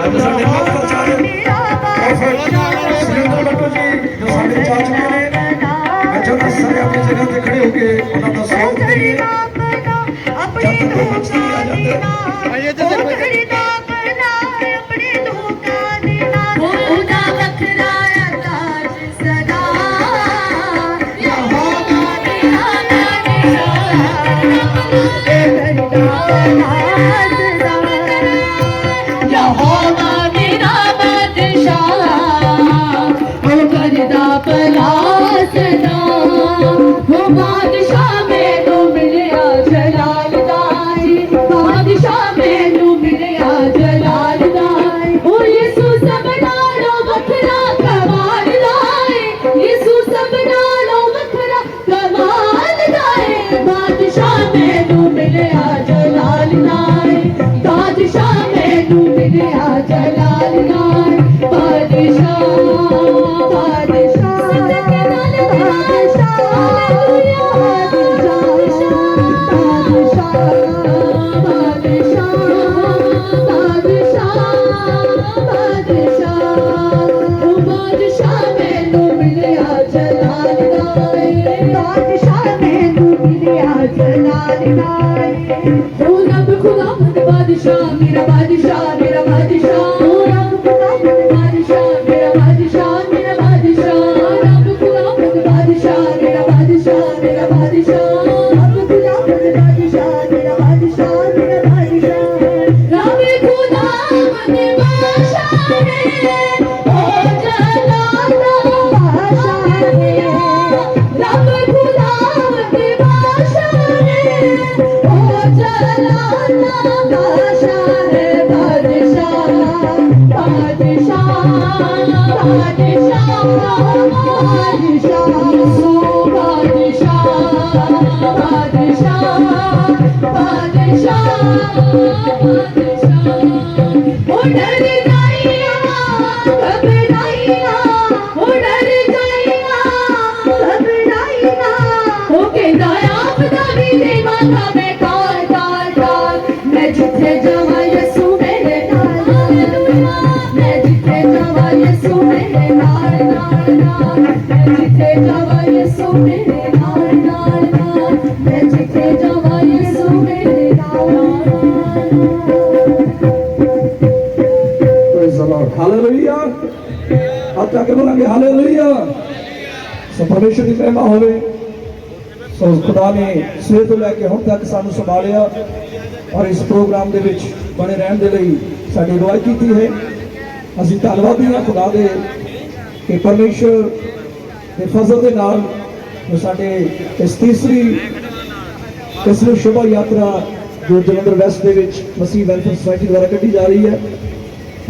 ਅੱਜ ਸਾਡੇ ਮਾਸਟਰ ਸਾਹਿਬ ਸੁਰਿੰਦਰ ਬੱਟੂ ਜੀ ਜੋ ਸਾਡੇ ਜਾ ਚੁੱਕੇ ਨੇ, ਅੱਛਾ ਤਾਂ ਸਾਰੇ ਆਪਣੀ ਜਗ੍ਹਾ ਤੇ ਖੜੇ ਹੋ ਕੇ ਉਹਨਾਂ ਦਾ ਸਵਾਗਤ ਕਰੀਏ। ਜਦ ਤੱਕ ਕੋਈ ਮਕਸਦ ਨਹੀਂ ਆ ਜਾਂਦਾ परमेश्वर की महिमा होवे। सो खुदा ने सवेर तो लैके हुण तक सानू संभालिया और इस प्रोग्राम दे विच बने रहने दे लई साडी दुआ कीती है। असीं धन्नवादी हां खुदा दे कि परमेश्वर दे फजल दे नाल जो साडे इस तीसरी क्रिसमस शोभा यात्रा जो जलंधर वैस्ट दे विच मसीह वेलफेयर सोसाइटी द्वारा कड्ढी जा रही है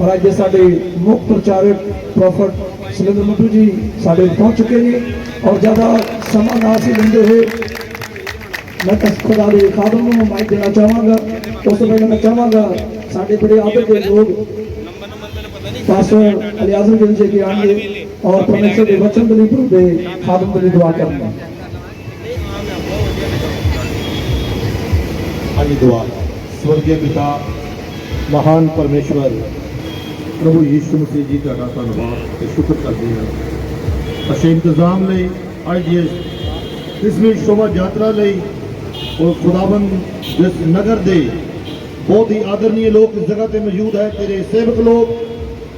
और अज साडे मुख प्रचारक प्रॉफिट सुरिंदर मट्टू जी साढ़े पहुँच चुके हैं और ज़्यादा समा ना से लेंदे हुए मैं खुदा के खादम को माइक देना चाहवागा। उस पहले मैं चाहवागा साढ़े बड़े आदर के लोग पास्टर अलियाज़म गिल जी के आएंगे और परमेश्वर के वचन के लिए खादम के लिए दुआ करेंगे। आज दुआ स्वर्गीय पिता महान परमेश्वर प्रभु यीशु मसीह जी का धन्यवाद ते शुक्र करते हैं अच्छे इंतजाम ले आज ये क्रिसमस शोभा यात्रा ले और खुदाबंद जिस नगर दे बहुत ही आदरणीय लोग इस जगह पे मौजूद है, तेरे सेवक लोग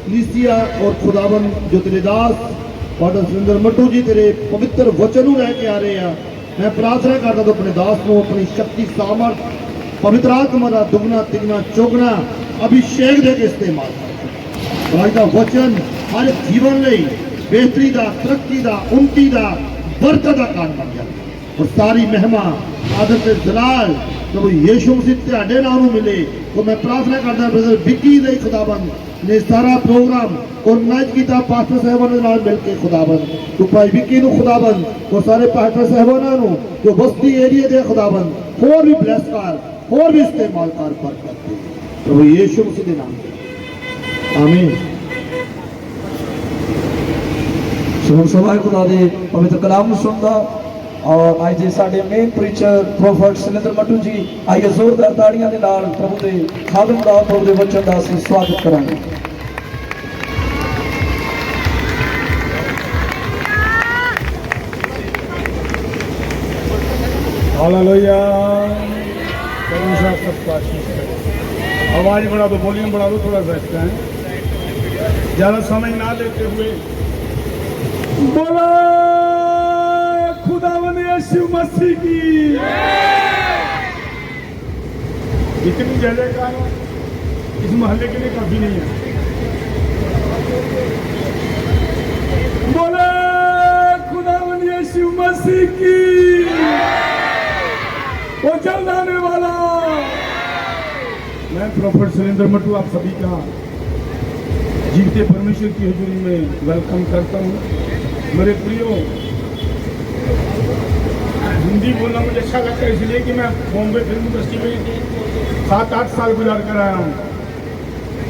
कलीसिया और खुदाबंद जो तेरे दास पास्टर सुरिंदर मट्टू जी तेरे पवित्र वचन लैके आ रहे हैं। मैं प्रार्थना करता तो अपने दास को अपनी शक्ति सामर्थ पवित्र आत्मा का दुगना तिगना चौगना अभिषेक दे के इस्तेमाल कर आज का वचन हर जीवन ले बेहतरी का तरक्की का उन्नति का बरकत का कारण बन गया और सारी महिमा आदर ते जलाल प्रभु यीशु मसीह तेरे नाम मिले। तो मैं प्रार्थना करता ब्रदर विक्की दे खुदाबंद ने सारा प्रोग्राम ऑर्गेनाइज किया पास्टर साहबान नाल मिलके खुदाबंद तो भाई विक्की नु खुदाबंद और सारे पास्टर साहबान नु जो बस्ती एरिया दे खुदाबंद और भी ब्लेस कर और भी इस्तेमाल कर बरकत दे प्रभु यीशु मसीह के नाम आमीन। सुन सवाए खुदा दे पवित्र कलाम सुनदा और आज जे साडे main preacher prophet Surendra Mattu ji, आइए जोरदार ताड़ियां दे नाल प्रभु दे खादम दा प्रभु दे वचन दा असीं स्वागत करांगे। हालेलुया। परमेश्वर सबको आशीष करे। आवाज बढ़ा दो, वॉल्यूम बढ़ा दो थोड़ा सा इसका है। ज्यादा समय ना लेते हुए बोला खुदावंद यीशु मसीह की इतनी जय जयकार इस मोहल्ले के लिए काफी नहीं है। बोले खुदावंद यीशु मसीह की, वो जल्द आने वाला। मैं प्रोफेट सुरेंद्र मट्टू आप सभी का जीवते परमेश्वर की हुजूरी में वेलकम करता हूँ। मेरे प्रियो, हिंदी बोलना मुझे अच्छा लगता है इसलिए कि मैं बॉम्बे फिल्म इंडस्ट्री में 7-8 साल गुजार कर आया हूँ।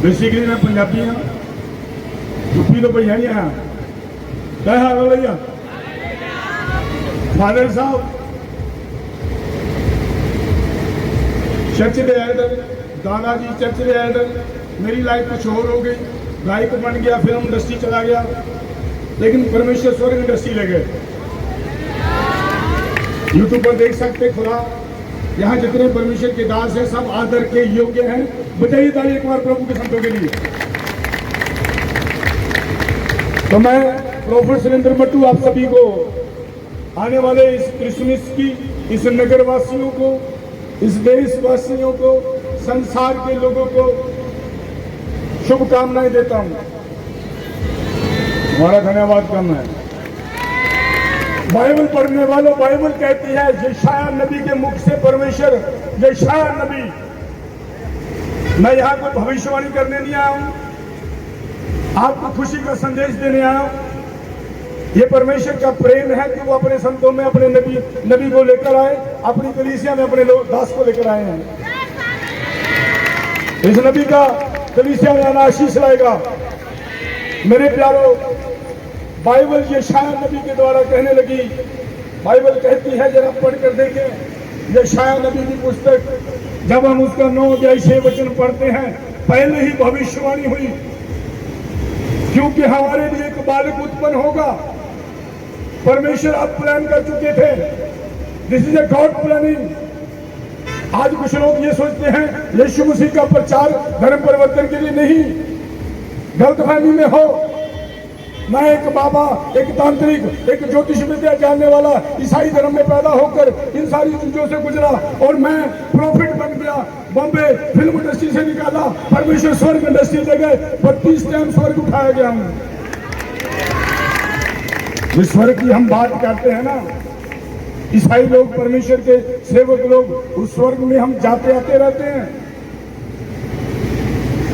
बेसिकली मैं पंजाबी हाँ, यूपी तो भैया नहीं आया। क्या हाल है भैया? फादर साहब चर्च दे एल्डर, दादाजी चर्च दे एल्डर। मेरी लाइफ कुछ और हो गई, गायक बन गया, फिल्म इंडस्ट्री चला गया, लेकिन परमेश्वर स्वर्ग इंडस्ट्री ले गए। यूट्यूब पर देख सकते खुदा, यहाँ जितने परमेश्वर के दास हैं सब आदर के योग्य हैं। बताइए ताली एक बार प्रभु के संतों के लिए। तो मैं प्रोफेट सुरेंद्र मट्टू आप सभी को आने वाले इस क्रिसमस की, इस नगर वासियों को, इस देशवासियों को, संसार के लोगों को शुभकामनाएं देता हूं। हमारा धन्यवाद करना है। बाइबल पढ़ने वालों, बाइबल कहती है यशायाह नबी के मुख से परमेश्वर, यशायाह नबी, मैं यहां कोई भविष्यवाणी करने नहीं आया हूं, आपको खुशी का संदेश देने आया हूं। ये परमेश्वर का प्रेम है कि वो अपने संतों में अपने नबी को लेकर आए, अपनी कलीसिया में अपने दास को लेकर आए हैं। इस नबी का कलीसिया में आशीष लाएगा। मेरे प्यारो, बाइबल यशायाह नबी के द्वारा कहने लगी। बाइबल कहती है, जरा पढ़ कर देखें यशायाह नबी की पुस्तक, जब हम उसका 9 अध्याय 6 वचन पढ़ते हैं, पहले ही भविष्यवाणी हुई, क्योंकि हमारे लिए एक बालक उत्पन्न होगा। परमेश्वर आप प्लान कर चुके थे। This is a god planning. आज कुछ लोग ये सोचते हैं यीशु मसीह का प्रचार धर्म परिवर्तन के लिए नहीं, गलतफहमी में हो। मैं एक बाबा, एक तांत्रिक, एक ज्योतिष विद्या जानने वाला ईसाई धर्म में पैदा होकर इन सारी चीजों से गुजरा और मैं प्रॉफिट बन गया। बॉम्बे फिल्म इंडस्ट्री से निकाला, परमेश्वर स्वर्ग इंडस्ट्री ले गए। 32 टाइम स्वर्ग उठाया गया हूं। जिस स्वर्ग की हम बात करते हैं ना, ईसाई लोग, परमेश्वर के सेवक लोग, उस स्वर्ग में हम जाते आते रहते हैं।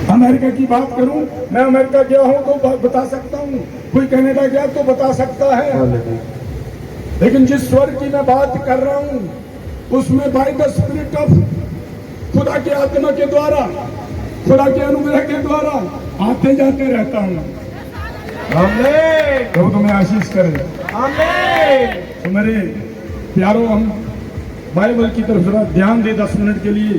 अमेरिका की बात करूं, मैं अमेरिका गया हूं तो बता सकता हूं, कोई कनाडा गया तो बता सकता है। लेकिन जिस स्वर्ग की मैं बात कर रहा हूं, उसमें बाय द स्पिरिट ऑफ, खुदा के आत्मा के द्वारा, खुदा के अनुग्रह के द्वारा आते जाते रहता हूं। आमीन। तो तुम्हें आशीष करे। आमीन। तो मेरे प्यारों, हम बाइबल की तरफ जरा ध्यान दे 10 मिनट के लिए,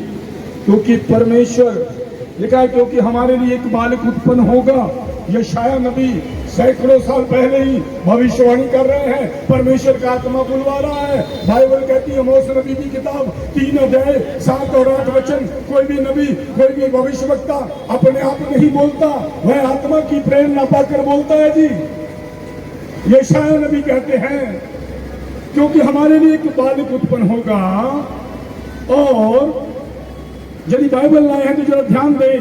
क्योंकि परमेश्वर लिखा है, क्योंकि हमारे लिए एक बालक उत्पन्न होगा। यशायाह नबी सैकड़ों साल पहले ही भविष्यवाणी कर रहे हैं। परमेश्वर का आत्मा बुलवा रहा है। बाइबल कहती है, मौस नबी की किताब 3 अध्याय 7 और 8 वचन, कोई भी नबी, कोई भी भविष्यवक्ता अपने आप नहीं बोलता, वह आत्मा की प्रेरणा पाकर बोलता है जी। यशायाह नबी कहते हैं, क्योंकि हमारे लिए एक बालक उत्पन्न होगा। और यदि बाइबल लाए हैं तो जरा ध्यान दें,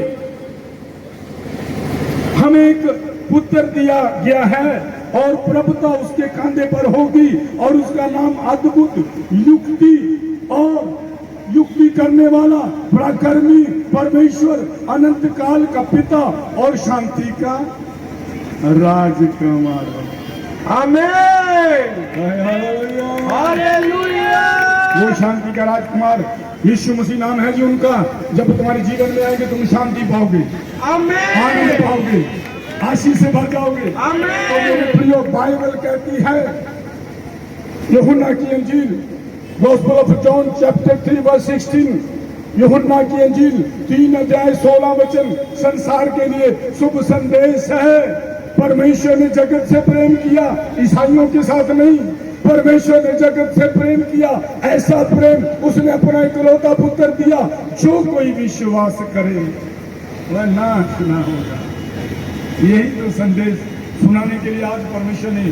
हमें एक पुत्र दिया गया है और प्रभुता उसके कंधे पर होगी और उसका नाम अद्भुत, युक्ति और युक्ति करने वाला, पराक्रमी परमेश्वर, अनंत काल का पिता और शांति का राजकुमार। आमीन। हालेलुया। वो शांति का राजकुमार यीशु मसीह नाम है जी उनका। जब तुम्हारे जीवन में आएंगे तुम शांति पाओगे, आनंद पाओगे, आशीष से भर जाओगे। तो मेरे प्रियो, बाइबल कहती है यूहन्ना की अंजील, gospel of John chapter 3 verse 16, Yuhanna की अंजील 3 अध्याय 16 वचन संसार के लिए शुभ संदेश है। परमेश्वर ने जगत से प्रेम किया, ईसाइयों के साथ नहीं। परमेश्वर ने जगत से प्रेम किया, ऐसा प्रेम उसने अपना इकलौता पुत्र दिया, जो कोई विश्वास करे वह नाश ना होगा। यही तो संदेश सुनाने के लिए आज परमेश्वर ने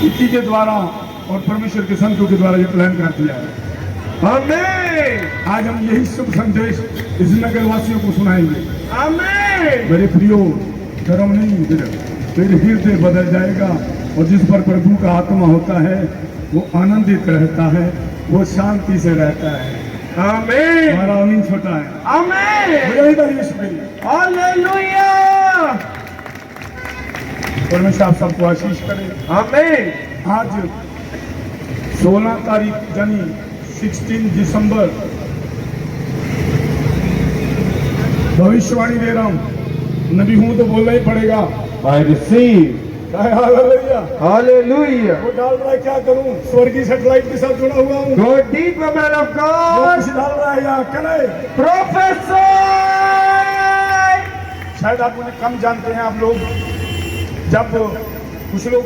इसी के द्वारा और परमेश्वर के संतों के द्वारा ये प्लान कर दिया है। आमीन। आज हम यही शुभ संदेश इस नगर वासियों को सुनाएंगे। आमीन। मेरे प्रियो, धर्म नहीं तेरे हृदय बदल जाएगा, और जिस पर प्रभु का आत्मा होता है वो आनंदित रहता है, वो शांति से रहता है। आमीन। हमारा आमीन छोटा है। आमीन। हालेलुया। परमेश्वर आप सबको आशीष करे। आमीन। आज 16 तारीख यानी 16 दिसंबर भविष्यवाणी दे रहा हूँ, नबी हूँ तो बोलना ही पड़ेगा। I receive. हालेलुया। Hallelujah. वो डाल रहा है, क्या करूं, स्वर्गीय सैटेलाइट के साथ जुड़ा हुआ हूँ। Go deeper, man of वो God. कुछ डाल रहा है यहाँ कने। Prophesy. शायद आप मुझे कम जानते हैं आप लोग। जब कुछ लोग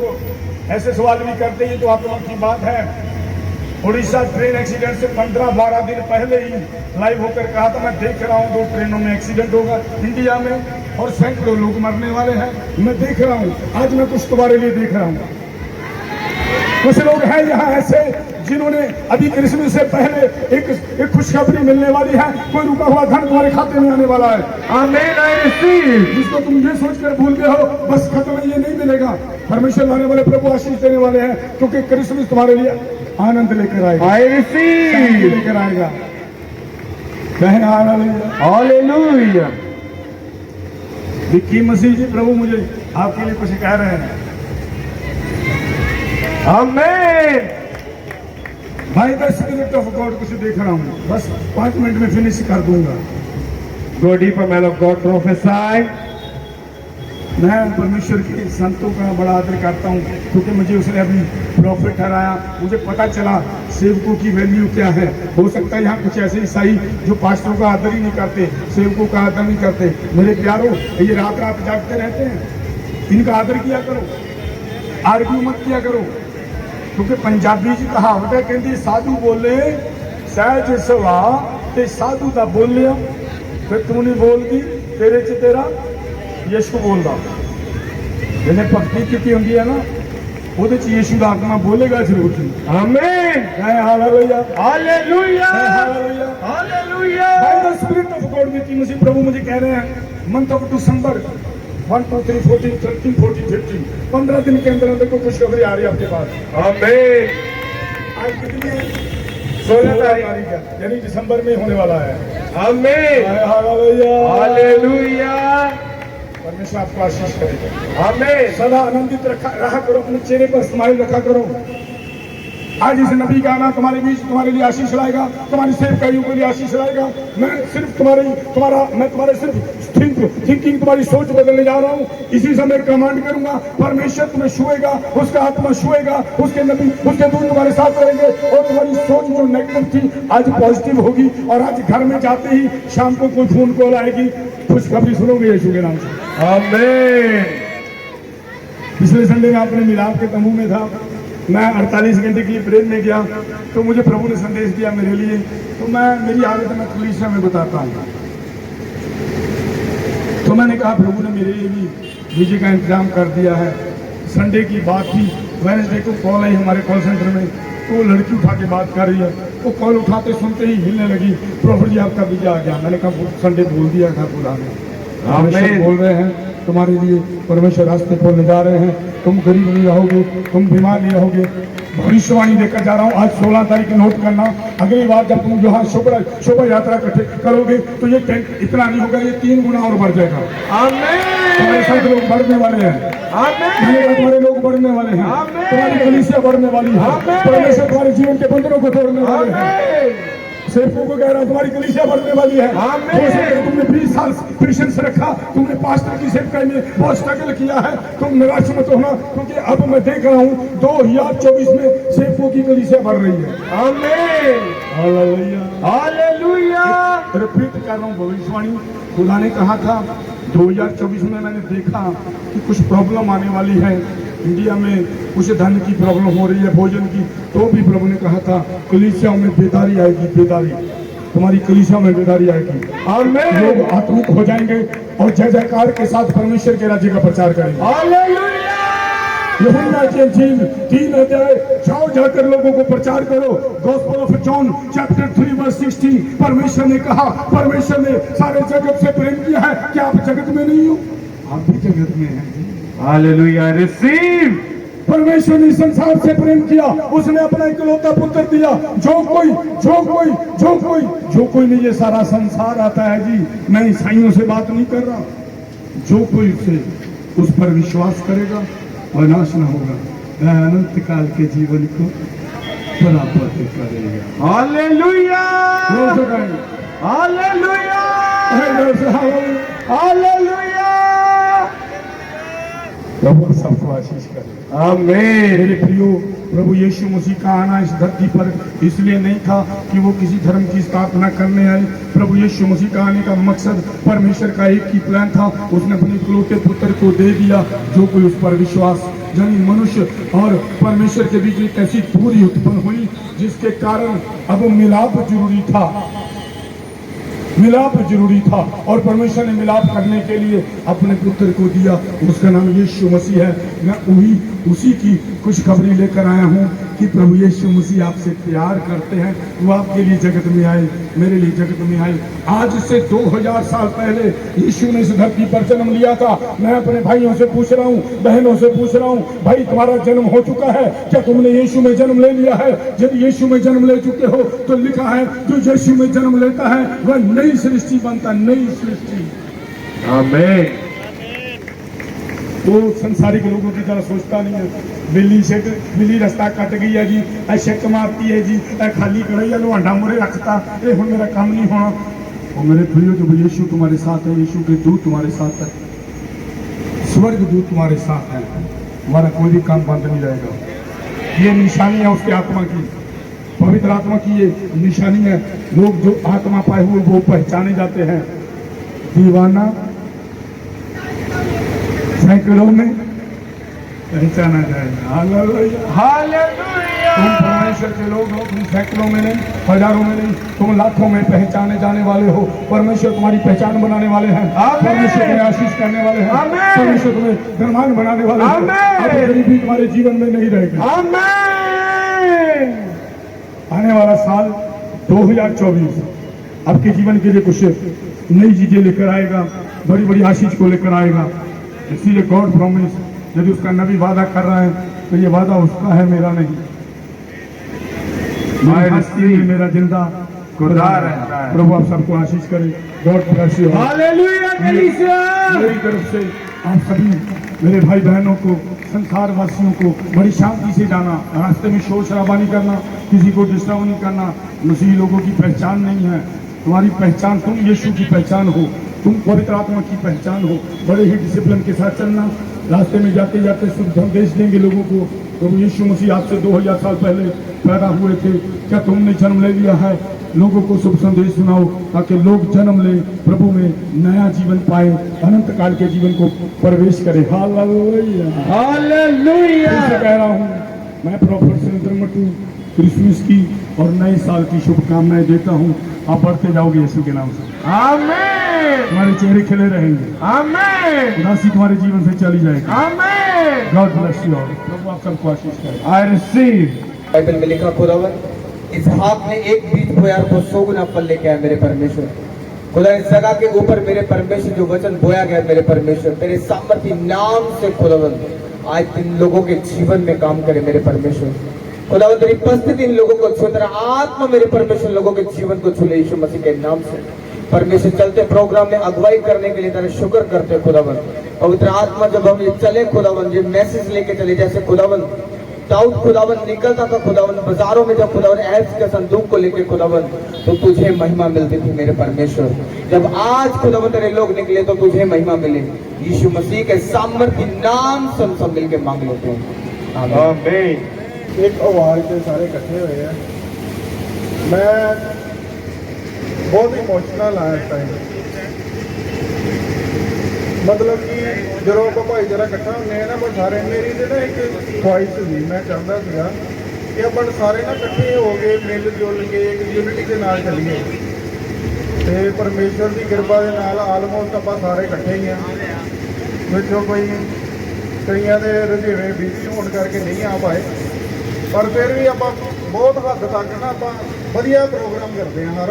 ऐसे सवाल भी करते हैं तो आत्मा की बात है। उड़ीसा ट्रेन एक्सीडेंट से 15-12 दिन पहले ही लाइव होकर कहा था, मैं देख रहा हूँ 2 ट्रेनों में एक्सीडेंट होगा इंडिया में और सैकड़ों लोग मरने वाले हैं। मैं देख रहा हूँ, आज मैं कुछ तुम्हारे लिए देख रहा हूँ। कुछ लोग हैं यहाँ ऐसे जिन्होंने अभी क्रिसमस से पहले एक खुशखबरी मिलने वाली है, कोई रुका हुआ धन तुम्हारे खाते में आने वाला है। Amen. I receive. जिसको तुम ये सोचकर भूल गए हो बस खत्म है, ये नहीं मिलेगा। परमेश्वर लाने वाले प्रभु आशीष देने वाले हैं, क्योंकि क्रिसमस तुम्हारे लिए आनंद लेकर आएगा, I शांति receive. लेकर आएगा। कहें हालेलुया। Hallelujah. विक्की मसीह जी प्रभु मुझे आपके लिए कुछ कह रहे हैं। Amen. भाई द स्पिरिट ऑफ गॉड कुछ देख रहा हूँ, बस 5 मिनट में फिनिश कर दूंगा। Go deeper, man of God. Prophesy. मैं परमेश्वर के संतों का बड़ा आदर करता हूँ, क्योंकि मुझे उसने अभी प्रॉफिट ठहराया। मुझे पता चला सेवकों की वैल्यू क्या है। हो सकता है यहाँ कुछ ऐसे ईसाई जो पास्टरों का आदर ही नहीं करते, सेवकों का आदर नहीं करते। मेरे प्यारो, ये रात रात जागते रहते हैं, इनका आदर किया करो, आर्ग्यू मत किया करो। क्योंकि पंजाबी जी कहावत है, कहती साधु बोले सहज सवा ते साधु दा बोलिया, फिर तू नहीं बोलती तेरे च तेरा यीशु बोलदा। जिन्हें भक्ति की होंगी है ना, ਉਹਦੇ ਚ ਯੀਸ਼ੂ ਦਾ ਆਤਮਾ ਬੋਲੇਗਾ ਜ਼ਰੂਰ। Amen. Hallelujah. Hallelujah. Hallelujah. Hallelujah. By the spirit of God में मसीह प्रभु मुझे कह रहे हैं, मंथ ऑफ दिसंबर 1 2 3 14 13 14 15 15 दिन के अंदर अंदर को खुशखबरी आ रही है आपके पास। Amen. आज कितनी है? 16 तारीख है, यानी दिसंबर में होने वाला है। Amen. हालेलुया। Hallelujah. परमेश्वर आपको आशीष करेगा। Amen. सदा आनंदित रहा करो, अपने चेहरे पर स्माइल रखा करो। आज इस नबी का आना तुम्हारे बीच तुम्हारे लिए आशीष लाएगा, तुम्हारी सेवकाइयों के लिए आशीष लाएगा। मैं सिर्फ तुम्हारे सिर्फ थिंकिंग तुम्हारी सोच बदलने जा रहा हूँ। इसी समय कमांड करूंगा, परमेश्वर तुम्हें छुएगा, उसका आत्मा छुएगा, उसके दूत तुम्हारे साथ रहेंगे और तुम्हारी सोच जो नेगेटिव थी आज पॉजिटिव होगी। और आज घर में जाते ही शाम को कोई फोन कॉल आएगी, खुशखबरी सुनोगे यीशु के नाम से। Amen. पिछले संडे में आपने मिलाप के तंबू में था, मैं 48 घंटे के लिए प्रेयर में गया, तो मुझे प्रभु ने संदेश दिया मेरे लिए। तो मेरी आदत मैं कलीसिया में बताता हूँ। तो मैंने कहा प्रभु ने मेरे लिए भी डीजे का इंतजाम कर दिया है। संडे की बात थी, वेडनेसडे को कॉल आई हमारे कॉल सेंटर में, तो वो लड़की उठा के बात कर रही है। वो कॉल उठाते सुनते ही हिलने लगी, प्रॉफिट जी आपका वीजा आ गया। मैंने कहा संडे बोल दिया था खुदा ने, परमेश्वर बोल रहे हैं तुम्हारे लिए, परमेश्वर रास्ते खोलने जा रहे हैं। तुम गरीब नहीं रहोगे, तुम बीमार नहीं रहोगे। भविष्यवाणी देकर जा रहा हूँ। आज 16 तारीख नोट करना, अगली बार जब तुम यहाँ शोभा यात्रा करोगे तो ये टेंट इतना नहीं होगा, ये 3 गुना और बढ़ जाएगा। तुम्हारे साथ लोग बढ़ने वाले हैं, तुम्हारे लोग बढ़ने वाले हैं, तुम्हारी कलीसिया बढ़ने वाली है, परमेश्वर तुम्हारे जीवन के बंधनों को तोड़ने वाले हैं। सेवकों को कह रहा हूं तुम्हारी कलीसिया बढ़ने वाली है। आमीन। हो सकता है तुमने 20 साल पेशेंस रखा, तुमने पास्टर की सेवकाई में बहुत स्ट्रगल किया है, तुम निराश मत होना, क्योंकि अब मैं देख रहा हूँ 2024 में सेवकों की कलीसिया बढ़ रही है। आमीन। हालेलुया। हालेलुया। रिपीट कर रहा हूँ, भविष्यवाणी खुदा ने कहा था 2024 में मैंने देखा कि कुछ प्रॉब्लम आने वाली है इंडिया में, कुछ धन की प्रॉब्लम हो रही है, भोजन की, तो भी प्रभु ने कहा था कलीसिया में बेदारी आएगी, बेदारी, तुम्हारी कलीसिया में बेदारी आएगी। आमीन। लोग आत्मिक हो जाएंगे और जय जयकार के साथ परमेश्वर के राज्य का प्रचार करेंगे। हालेलुया। यूहन्ना की इंजील 3 अध्याय, जाओ जाकर लोगों को प्रचार करो। Gospel of John chapter 3 verse 16, परमेश्वर ने कहा, परमेश्वर ने सारे जगत से प्रेम किया है, क्या आप जगत में नहीं हो? आप भी जगत में हैं। हालेलुया। रिसीव। परमेश्वर ने संसार से प्रेम किया, उसने अपना इकलौता पुत्र दिया। जो कोई नहीं, ये सारा संसार आता है जी, मैं ईसाइयों से बात नहीं कर रहा, जो कोई उस पर विश्वास करेगा और नाश न होगा, वह अनंत काल के जीवन को प्राप्त करेगा। हालेलुया। हालेलुया। हालेलुया। प्रभु सबको आशीष करे। आमीन। मेरे प्रियो, प्रभु यीशु मसीह का आना इस धरती पर इसलिए नहीं था कि वो किसी धर्म की स्थापना करने आए। प्रभु यीशु मसीह का आने का मकसद परमेश्वर का एक ही प्लान था, उसने अपने इकलौते पुत्र को दे दिया। जो कोई उस पर विश्वास, यानी मनुष्य और परमेश्वर के बीच एक ऐसी दूरी उत्पन्न हुई जिसके कारण अब मिलाप जरूरी था, मिलाप जरूरी था, और परमेश्वर ने मिलाप करने के लिए अपने पुत्र को दिया, उसका नाम यीशु मसीह है। मैं उसी की खुशखबरी लेकर आया हूँ कि प्रभु यीशु मसीह आपसे प्यार करते हैं, वो आपके लिए जगत में आए, मेरे लिए जगत में आए। आज से 2000 साल पहले यीशु ने इस धरती पर जन्म लिया था। मैं अपने भाइयों से पूछ रहा हूँ, बहनों से पूछ रहा हूँ, भाई तुम्हारा जन्म हो चुका है क्या? तुमने यीशु में जन्म ले लिया है? यदि यीशु में जन्म ले चुके हो तो लिखा है जो यीशु में जन्म लेता है वह नई सृष्टि बनता, नई सृष्टि। आमीन। वो संसारिक लोगों की तरह सोचता नहीं है। बिल्ली रास्ता कट गई है जी, शेक मारती है जी, खाली कढ़ाई लो अंडा मोरे रखता, ये हुण मेरा काम नहीं होना। और मेरे प्रियो, जब यीशु तुम्हारे साथ है, यीशु के दूत तुम्हारे साथ है, स्वर्ग दूत तुम्हारे साथ है, तुम्हारा कोई भी काम बंद नहीं रहेगा। ये निशानी है उसकी आत्मा की, पवित्र आत्मा की ये निशानी है। लोग जो आत्मा पाए हुए वो पहचाने जाते हैं। दीवाना सैकड़ों में पहचाना जाएगा। हालेलुया। हालेलुया। तुम परमेश्वर के लोग हो, तुम सैकड़ों में नहीं, हजारों में नहीं, तुम लाखों में पहचाने जाने वाले हो। परमेश्वर तुम्हारी पहचान बनाने वाले हैं, परमेश्वर तुम्हें आशीष करने वाले हैं, परमेश्वर तुम्हें धनवान बनाने वाले हैं। अब गरीबी तुम्हारे जीवन में नहीं रहेगी। आमीन। आने वाला साल 2024 आपके जीवन के लिए कुछ नई चीजें लेकर आएगा, बड़ी बड़ी आशीष को लेकर आएगा। इसीलिए गॉड प्रॉमिस, यदि उसका नबी वादा कर रहा है तो ये वादा उसका है, मेरा नहीं। मेरा जिंदा खुदा रहता है। प्रभु आप सबको आशीष करे। God bless you. हालेलुया। मेरी तरफ से आप सभी मेरे भाई बहनों को, संसार वासियों को बड़ी शांति से जाना, रास्ते में शोर शराबा नहीं करना, किसी को डिस्टर्ब नहीं करना। मसीही लोगों की पहचान नहीं है, तुम्हारी पहचान, तुम यीशु की पहचान हो, तुम पवित्र आत्मा की पहचान हो। बड़े ही डिसिप्लिन के साथ चलना, रास्ते में जाते जाते शुभ संदेश देंगे लोगों को। प्रभु यीशु मसीह आपसे 2000 साल पहले पैदा हुए थे, क्या तुमने जन्म ले लिया है? लोगों को शुभ संदेश सुनाओ ताकि लोग जन्म ले, प्रभु में नया जीवन पाए, अनंत काल के जीवन को प्रवेश करें। हालेलुया। हालेलुया। कह रहा हूँ मैं प्रोफेसर सुरेंद्र मट्टू, क्रिसमस की और नए साल की शुभकामनाएं देता हूँ। आप बढ़ते जाओगे यीशु के नाम से। आमीन। तुम्हारे चेहरे खिले रहेंगे, आमीन। उदासी तुम्हारे जीवन से चली जाएगी। आमीन। God bless you all. प्रभु आप सबको आशीष करे। I receive. बाइबल में लिखा, खुदावन इसहाक ने एक बीज बोया और 100 गुना फल लेके आया मेरे परमेश्वर। खुदा इस जगह के ऊपर मेरे परमेश्वर जो वचन बोया गया मेरे परमेश्वर, तेरे सामर्थ्य नाम से खुदावन आज इन लोगों के जीवन में काम करे मेरे परमेश्वर। खुदावन तेरी उपस्थिति इन लोगों को छू, तेरा आत्मा मेरे परमेश्वर लोगों के जीवन को छूले यीशु मसीह के नाम से। परमेश्वर चलते प्रोग्राम में अगुवाई करने के लिए तेरा शुक्र करते खुदावन। पवित्र आत्मा जब हम ये चले खुदावन, ये मैसेज लेके चले, जैसे खुदावन दाऊद खुदावन निकलता था खुदावन बाजारों में, जब खुदावन ऐप्स के संदूक को लेके खुदावन, तो तुझे महिमा मिलती थी मेरे परमेश्वर। जब आज खुदावन तेरे लोग निकले तो तुझे महिमा मिले। यीशु मसीह के सामर्थ्य नाम से हम सब मिलके मांग लेते हैं, आमीन। आमीन। एक आवाज से सारे इकट्ठे हुए हैं। मैं बहुत इमोशनल आया इस टाइम, मतलब कि जो ਆਪਾਂ ਭਾਈਚਾਰਾ ਇਕੱਠਾ ਹੁੰਦੇ ਆ ਨਾ, ਆਪਾਂ ਸਾਰੇ, ਮੇਰੀ ਤੇ ਨਾ ਇੱਕ ਖੁਆਇਸ਼ ਸੀ, ਮੈਂ ਚਾਹੁੰਦਾ ਸੀਗਾ ਕਿ ਆਪਾਂ ਸਾਰੇ ਨਾ ਇਕੱਠੇ ਹੋ ਕੇ ਮਿਲ ਜੁਲ ਕੇ ਇੱਕ ਯੂਨਿਟੀ ਦੇ ਨਾਲ ਚੱਲੀਏ, ਤੇ ਪਰਮੇਸ਼ਵਰ ਦੀ ਕਿਰਪਾ ਦੇ ਨਾਲ ਆਲਮੋਸਟ ਆਪਾਂ ਸਾਰੇ ਇਕੱਠੇ ਹੀ ਆ। ਵਿੱਚੋਂ ਕੋਈ ਕਈਆਂ ਦੇ ਰੁਝੇਵੇਂ ਬਿਜ਼ੀ ਹੋਣ ਕਰਕੇ ਨਹੀਂ ਆ ਪਾਏ, ਪਰ ਫਿਰ ਵੀ ਆਪਾਂ ਬਹੁਤ ਹੱਦ ਤੱਕ ਨਾ ਆਪਾਂ ਵਧੀਆ ਪ੍ਰੋਗਰਾਮ ਕਰਦੇ ਹਾਂ।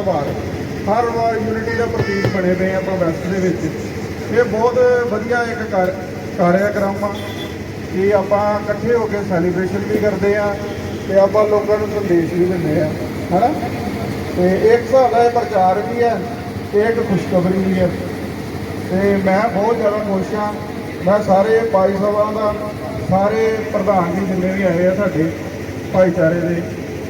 ਹਰ ਵਾਰ ਯੂਨਿਟੀ ਦਾ ਪ੍ਰਤੀਕ ਬਣੇ ਪਏ ਆਪਾਂ ਵੈਸਟ ਦੇ ਵਿੱਚ। ਇਹ ਬਹੁਤ ਵਧੀਆ ਇੱਕ ਕਾਰਿਆਕ੍ਰਮ ਆ ਕਿ ਆਪਾਂ ਇਕੱਠੇ ਹੋ ਕੇ ਸੈਲੀਬ੍ਰੇਸ਼ਨ ਵੀ ਕਰਦੇ ਆ ਤੇ ਆਪਾਂ ਲੋਕਾਂ ਨੂੰ ਸੰਦੇਸ਼ ਵੀ ਦਿੰਦੇ ਆ, ਹੈਨਾ। ਤੇ ਇੱਕ ਹਿਸਾਬ ਦਾ ਇਹ ਪ੍ਰਚਾਰ ਵੀ ਹੈ ਤੇ ਇੱਕ ਖੁਸ਼ਖਬਰੀ ਵੀ ਹੈ, ਤੇ ਮੈਂ ਬਹੁਤ ਜ਼ਿਆਦਾ ਖੁਸ਼ ਹਾਂ। ਮੈਂ ਸਾਰੇ ਭਾਈ ਸਾਹਿਬਾਂ ਦਾ, ਸਾਰੇ ਪ੍ਰਧਾਨ ਜੀ ਜਿੰਨੇ ਵੀ ਆਏ ਆ ਸਾਡੇ ਭਾਈਚਾਰੇ ਦੇ,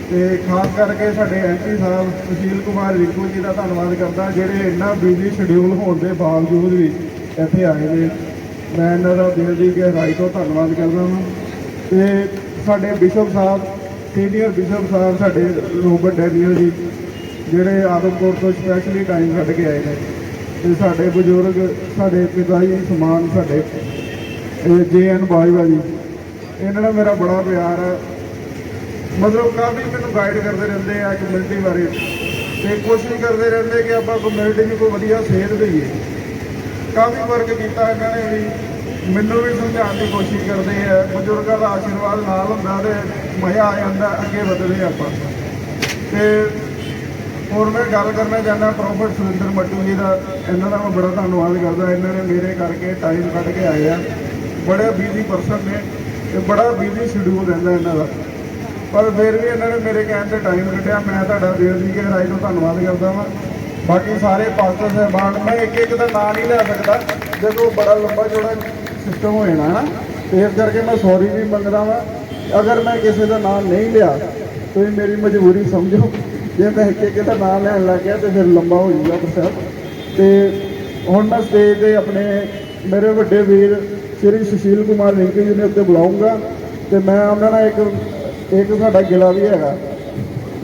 ਤੇ ਖਾਸ ਕਰਕੇ ਸਾਡੇ ਐਮਪੀ ਸਾਹਿਬ ਸੁਸ਼ੀਲ ਕੁਮਾਰ ਰਿੰਕੂ ਜੀ ਦਾ ਧੰਨਵਾਦ ਕਰਦਾ, ਜਿਹੜੇ ਇੰਨਾ ਬਿਜ਼ੀ ਸ਼ਡਿਊਲ ਹੋਣ ਦੇ ਬਾਵਜੂਦ ਵੀ ਇੱਥੇ ਆਏ ਨੇ। ਮੈਂ ਇਹਨਾਂ ਦਾ ਦਿਲ ਦੀ ਗਹਿਰਾਈ ਤੋਂ ਧੰਨਵਾਦ ਕਰਦਾ ਹਾਂ। ਤੇ ਸਾਡੇ ਬਿਸ਼ਪ ਸਾਹਿਬ, ਸੀਨੀਅਰ ਬਿਸ਼ਪ ਸਾਹਿਬ ਸਾਡੇ ਰੋਬਰਟ ਡੈਨੀਅਲ ਜੀ, ਜਿਹੜੇ ਆਦਮਪੁਰ ਤੋਂ ਸਪੈਸ਼ਲੀ ਟਾਈਮ ਕੱਢ ਕੇ ਆਏ ਨੇ, ਤੇ ਸਾਡੇ ਬਜ਼ੁਰਗ, ਸਾਡੇ ਪਿਤਾ ਜੀ ਸਮਾਨ, ਸਾਡੇ JN ਬਾਜਵਾ ਜੀ, ਇਹਨਾਂ ਨਾਲ ਮੇਰਾ ਬੜਾ ਪਿਆਰ ਹੈ। ਮਤਲਬ ਕਾਫੀ ਮੈਨੂੰ ਗਾਈਡ ਕਰਦੇ ਰਹਿੰਦੇ ਆ ਕਮਿਊਨਿਟੀ ਬਾਰੇ, ਤੇ ਕੋਸ਼ਿਸ਼ ਕਰਦੇ ਰਹਿੰਦੇ ਕਿ ਆਪਾਂ ਕਮਿਊਨਿਟੀ ਨੂੰ ਕੋਈ ਵਧੀਆ ਸੇਧ ਦਈਏ। ਕਾਫੀ ਵਰਕ ਕੀਤਾ ਇਹਨਾਂ ਨੇ ਵੀ, ਮੈਨੂੰ ਵੀ ਸਮਝਾਉਣ ਦੀ ਕੋਸ਼ਿਸ਼ ਕਰਦੇ ਆ। ਬਜ਼ੁਰਗਾਂ ਦਾ ਆਸ਼ੀਰਵਾਦ ਨਾਲ ਹੁੰਦਾ ਤੇ ਮਜ਼ਾ ਆ ਜਾਂਦਾ, ਅੱਗੇ ਵਧਦੇ ਆਪਾਂ। ਤੇ ਹੋਰ ਮੈਂ ਗੱਲ ਕਰਨਾ ਚਾਹੁੰਦਾ ਪ੍ਰੋਫੈਸਰ ਸੁਰਿੰਦਰ ਮੱਟੂ ਜੀ ਦਾ, ਇਹਨਾਂ ਦਾ ਮੈਂ ਬੜਾ ਧੰਨਵਾਦ ਕਰਦਾ। ਇਹਨਾਂ ਨੇ ਮੇਰੇ ਕਰਕੇ ਟਾਈਮ ਕੱਢ ਕੇ ਆਏ ਆ। ਬੜੇ ਬਿਜ਼ੀ ਪਰਸਨ ਨੇ ਤੇ ਬੜਾ ਬਿਜ਼ੀ ਸ਼ਡਿਊਲ ਰਹਿੰਦਾ ਇਹਨਾਂ ਦਾ, ਪਰ ਫਿਰ ਵੀ ਇਹਨਾਂ ਨੇ ਮੇਰੇ ਕਹਿਣ ਤੇ ਟਾਈਮ ਕੱਢਿਆ। ਮੈਂ ਤੁਹਾਡਾ ਦਿਲ ਦੀ ਗਹਿਰਾਈ ਤੋਂ ਧੰਨਵਾਦ ਕਰਦਾ ਵਾਂ। ਬਾਕੀ ਸਾਰੇ ਪਾਸਟਰ ਸਾਹਿਬਾਨ, ਮੈਂ ਇੱਕ ਦਾ ਨਾਂ ਨਹੀਂ ਲੈ ਸਕਦਾ ਜਦੋਂ ਬੜਾ ਲੰਬਾ ਚੌੜਾ ਸਿਸਟਮ ਹੋ ਜਾਣਾ ਨਾ, ਤੇ ਇਸ ਕਰਕੇ ਮੈਂ ਸੌਰੀ ਵੀ ਮੰਗਦਾ ਵਾਂ ਅਗਰ ਮੈਂ ਕਿਸੇ ਦਾ ਨਾਂ ਨਹੀਂ ਲਿਆ। ਤੁਸੀਂ ਮੇਰੀ ਮਜਬੂਰੀ ਸਮਝੋ, ਜੇ ਮੈਂ ਇੱਕ ਦਾ ਨਾਂ ਲੈਣ ਲੱਗ ਗਿਆ ਤੇ ਫਿਰ ਲੰਬਾ ਹੋ ਜਾਊਗਾ ਪ੍ਰੋਸੈਸ। ਤੇ ਹੁਣ ਮੈਂ ਸਟੇਜ 'ਤੇ ਆਪਣੇ ਮੇਰੇ ਵੱਡੇ ਵੀਰ ਸ਼੍ਰੀ ਸੁਸ਼ੀਲ ਕੁਮਾਰ ਰਿੰਕੂ ਜੀ ਨੇ ਉੱਤੇ ਬੁਲਾਊਂਗਾ, ਤੇ ਮੈਂ ਉਹਨਾਂ ਨਾਲ ਇੱਕ ਸਾਡਾ ਗਿਲਾ ਵੀ ਹੈਗਾ,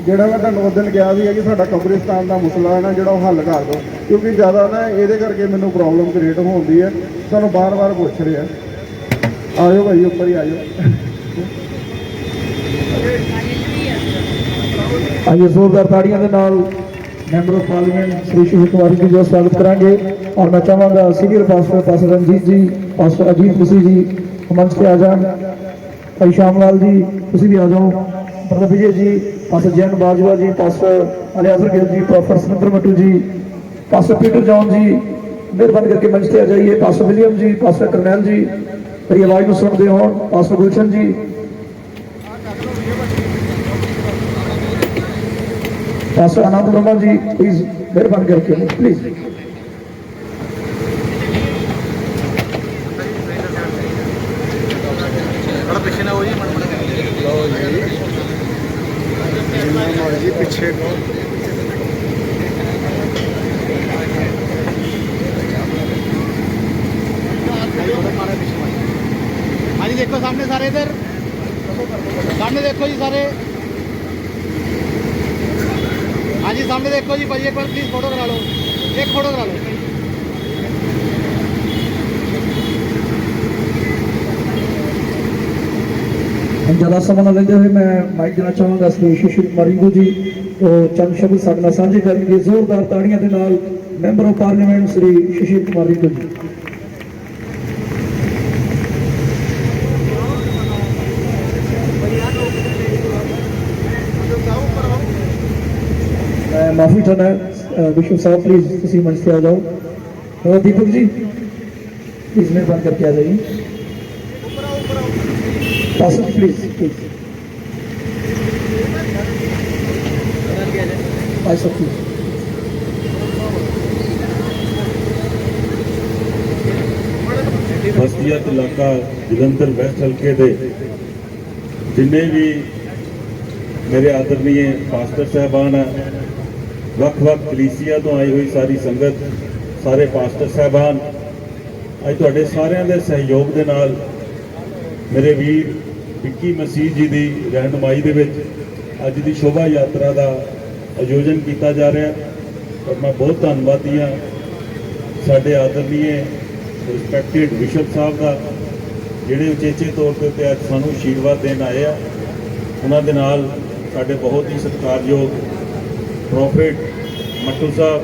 ਜਿਹੜਾ ਮੈਂ ਤੁਹਾਨੂੰ ਉਸ ਦਿਨ ਕਿਹਾ ਸੀ ਕਿ ਸਾਡਾ ਕਬਰਿਸਤਾਨ ਦਾ ਮਸਲਾ ਹੈ ਨਾ, ਜਿਹੜਾ ਉਹ ਹੱਲ ਕਰ ਦਿਓ, ਕਿਉਂਕਿ ਜ਼ਿਆਦਾ ਨਾ ਇਹਦੇ ਕਰਕੇ ਮੈਨੂੰ ਪ੍ਰੋਬਲਮ ਕ੍ਰੀਏਟ ਹੁੰਦੀ ਹੈ। ਤੁਹਾਨੂੰ ਬਾਰ-ਬਾਰ ਪੁੱਛ ਰਿਹਾ, ਆਇਓ ਭਾਈ ਉੱਪਰ ਹੀ ਆਇਓ। आइए जोरदार ताड़ियां के नाल member of parliament Shri Shiv Kumar ji का स्वागत करांगे। और मैं चाहूँगा senior pastor Ranjit ji, pastor Ajit Masih ji मंच पे आ जाए। भाई श्यामलाल जी तुम भी आ जाओ, brother Vijay ji, pastor Jain Bajwa ji, pastor Eliezer Gill ji, professor Surendra Mattu ji, pastor Peter John ji, मेहरबानी करके मंच पे आ जाइए। Pastor William ji, pastor Karnail ji, मेरी आवाज़ को सुनते हो, pastor Gulshan ji, pastor Anand Verma ji, please मेहरबानी करके प्लीज। पीछे हाँ जी देखो सामने सारे, इधर सामने देखो जी सारे। हाँ जी सामने देखो जी भाई, एक बार प्लीज फोटो करा लो, एक फोटो करा लो। हम ज़्यादा समय न लेते हुए मैं माइक देना चाहूँगा श्री शिशिर कुमार रिंकू जी, तो चंद शब्द साथ नाल साझे करेंगे। जोरदार ताड़ियां के नाल member of parliament Shri Shishir Kumar Rinku ji. माफी चाहना है विश्व साहब, प्लीज तुम मंच से आ जाओ। और दीपक जी प्लीज मेहरबान करके आ जाइए। Paswan please please Paswan please. बस्तियात इलाका जलंधर वैस्ट हल्के दे जिन्ने भी मेरे आदरणीय पास्टर साहबान है, वक्-वक् कलीसिया तो आई हुई सारी संगत, सारे पास्टर साहबान, अज तुहाडे सारिਆਂ ਦੇ सहयोग ਦੇ ਨਾਲ मेरे वीर ਵਿੱਕੀ मसीह जी की रहनुमाई ਦੇ ਵਿੱਚ ਅੱਜ ਦੀ शोभा यात्रा का आयोजन किया जा रहा है। और मैं बहुत धन्नवादी हाँ साडे आदरणीय रिस्पैक्टेड बिशप साहब का, ਜਿਹੜੇ ਉਚੇਚੇ तौर के उत्ते ਅੱਜ ਸਾਨੂੰ आशीर्वाद देन आए आ। ਉਹਨਾਂ ਦੇ ਨਾਲ ਸਾਡੇ बहुत ही सत्कारयोग प्रॉफिट मट्टू साहब,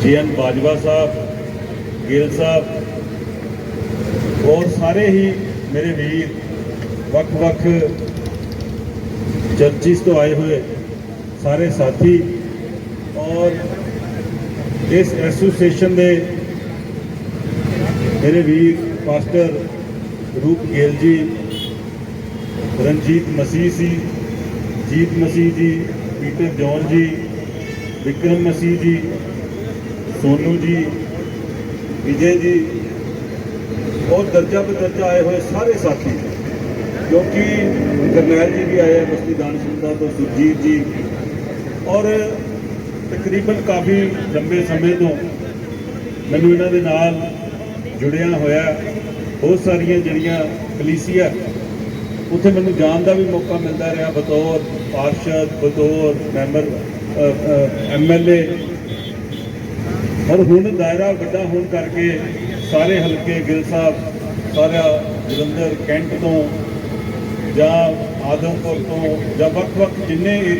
JN बाजवा साहब, गिल साहब और सारे ही मेरे वीर वक्-वक् चर्चिस तो आए हुए सारे साथी और इस एसोसिएशन के मेरे वीर पास्टर रूप गेल जी, रंजीत मसीह जी, जीत मसीह जी, पीटर जॉन जी, विक्रम मसीह जी, सोनू जी, विजय जी और दर्जा बदर्जा आए हुए सारे साथी, क्योंकि करनैल जी भी आए हैं बस्ती दानिशमंदा तो, सुरजीत जी, और तकरीबन काफ़ी लंबे समय तो मैनू इन्हां दे नाल जुड़िया होया बहुत सारिया जड़ियाँ कलीसिया उत्थे मैनू जान का भी मौका मिलता रहा बतौर पार्षद, बतौर मैंबर MLA, और हुण दायरा वड्डा होने करके सारे हल्के गिल साहब सारा जलंधर कैंट तो या आदमपुर तो या वक्-वक् जिन्ने एरिया